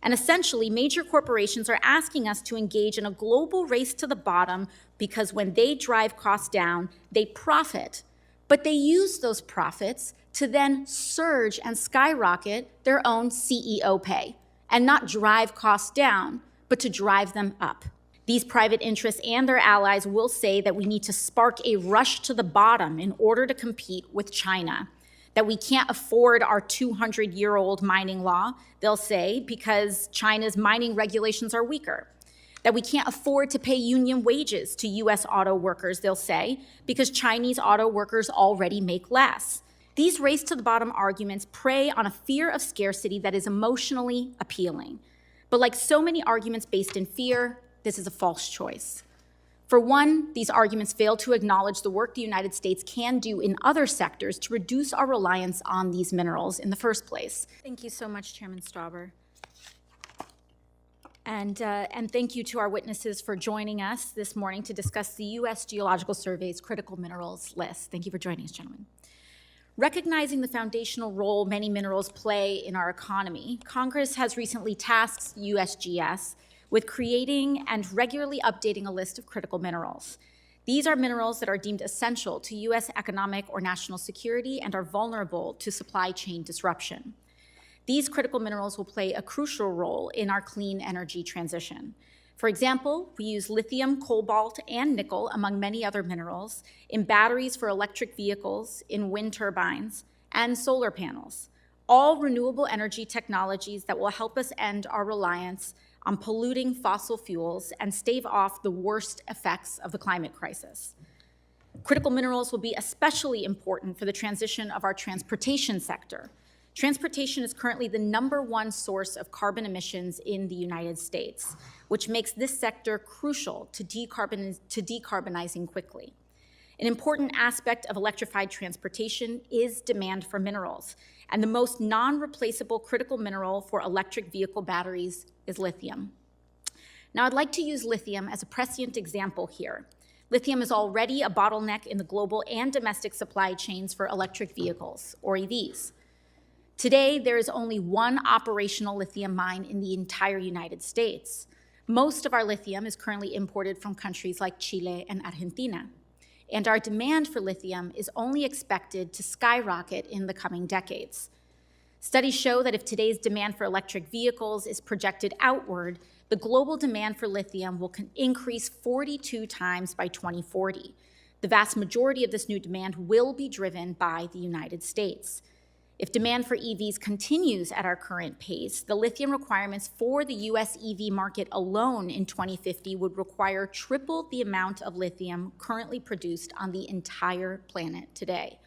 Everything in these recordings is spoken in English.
And essentially, major corporations are asking us to engage in a global race to the bottom because when they drive costs down, they profit. But they use those profits to then surge and skyrocket their own CEO pay and not drive costs down, but to drive them up. These private interests and their allies will say that we need to spark a rush to the bottom in order to compete with China, that we can't afford our 200-year-old mining law, they'll say, because China's mining regulations are weaker, that we can't afford to pay union wages to US auto workers, they'll say, because Chinese auto workers already make less. These race to the bottom arguments prey on a fear of scarcity that is emotionally appealing. But like so many arguments based in fear, this is a false choice. For one, these arguments fail to acknowledge the work the United States can do in other sectors to reduce our reliance on these minerals in the first place. Thank you so much, Chairman Stauber. And thank you to our witnesses for joining us this morning to discuss the U.S. Geological Survey's critical minerals list. Thank you for joining us, gentlemen. Recognizing the foundational role many minerals play in our economy, Congress has recently tasked USGS with creating and regularly updating a list of critical minerals. These are minerals that are deemed essential to U.S. economic or national security and are vulnerable to supply chain disruption. These critical minerals will play a crucial role in our clean energy transition. For example, we use lithium, cobalt, and nickel, among many other minerals, in batteries for electric vehicles, in wind turbines, and solar panels, all renewable energy technologies that will help us end our reliance on polluting fossil fuels and stave off the worst effects of the climate crisis. Critical minerals will be especially important for the transition of our transportation sector. Transportation is currently the #1 source of carbon emissions in the United States, which makes this sector crucial to decarbonizing quickly. An important aspect of electrified transportation is demand for minerals, and the most non-replaceable critical mineral for electric vehicle batteries is lithium. Now, I'd like to use lithium as a prescient example here. Lithium is already a bottleneck in the global and domestic supply chains for electric vehicles, or EVs. Today, there is only one operational lithium mine in the entire United States. Most of our lithium is currently imported from countries like Chile and Argentina. And our demand for lithium is only expected to skyrocket in the coming decades. Studies show that if today's demand for electric vehicles is projected outward, the global demand for lithium will increase 42 times by 2040. The vast majority of this new demand will be driven by the United States. If demand for EVs continues at our current pace, the lithium requirements for the US EV market alone in 2050 would require triple the amount of lithium currently produced on the entire planet today.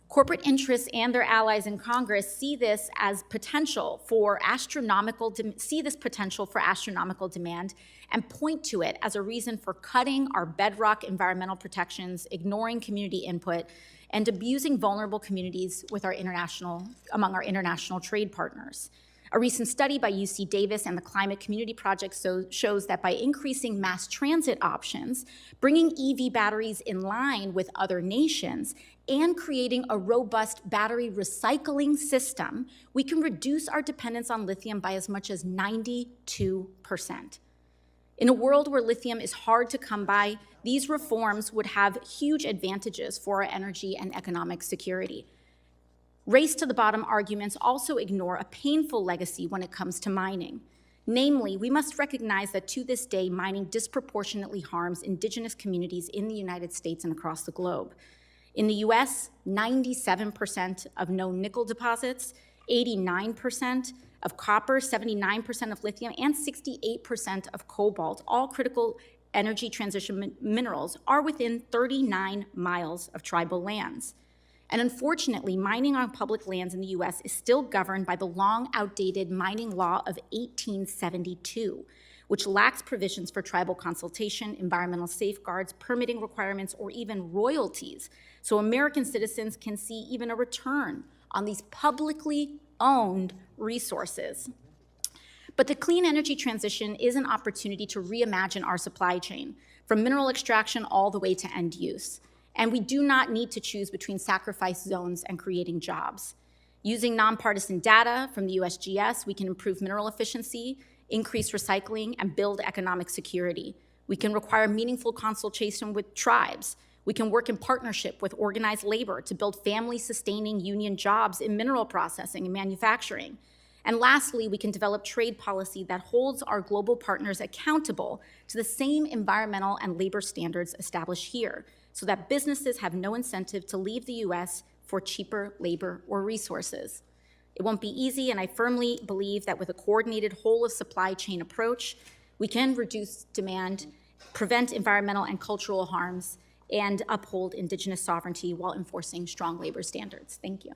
Corporate interests and their allies in Congress see this potential for astronomical demand and point to it as a reason for cutting our bedrock environmental protections, ignoring community input, and abusing vulnerable communities with among our international trade partners. A recent study by UC Davis and the Climate Community Project shows that by increasing mass transit options, bringing EV batteries in line with other nations, and creating a robust battery recycling system, we can reduce our dependence on lithium by as much as 92%. In a world where lithium is hard to come by, these reforms would have huge advantages for our energy and economic security. Race to the bottom arguments also ignore a painful legacy when it comes to mining. Namely, we must recognize that to this day, mining disproportionately harms indigenous communities in the United States and across the globe. In the US, 97% of known nickel deposits, 89% of copper, 79% of lithium, and 68% of cobalt, all critical energy transition minerals, are within 39 miles of tribal lands. And unfortunately, mining on public lands in the US is still governed by the long outdated mining law of 1872, which lacks provisions for tribal consultation, environmental safeguards, permitting requirements, or even royalties, so American citizens can see even a return on these publicly owned resources. But the clean energy transition is an opportunity to reimagine our supply chain, from mineral extraction all the way to end use. And we do not need to choose between sacrifice zones and creating jobs. Using nonpartisan data from the USGS, we can improve mineral efficiency, increase recycling, and build economic security. We can require meaningful consultation with tribes. We can work in partnership with organized labor to build family-sustaining union jobs in mineral processing and manufacturing. And lastly, we can develop trade policy that holds our global partners accountable to the same environmental and labor standards established here, so that businesses have no incentive to leave the US for cheaper labor or resources. It won't be easy, and I firmly believe that with a coordinated whole-of-supply chain approach, we can reduce demand, prevent environmental and cultural harms, and uphold Indigenous sovereignty while enforcing strong labor standards. Thank you.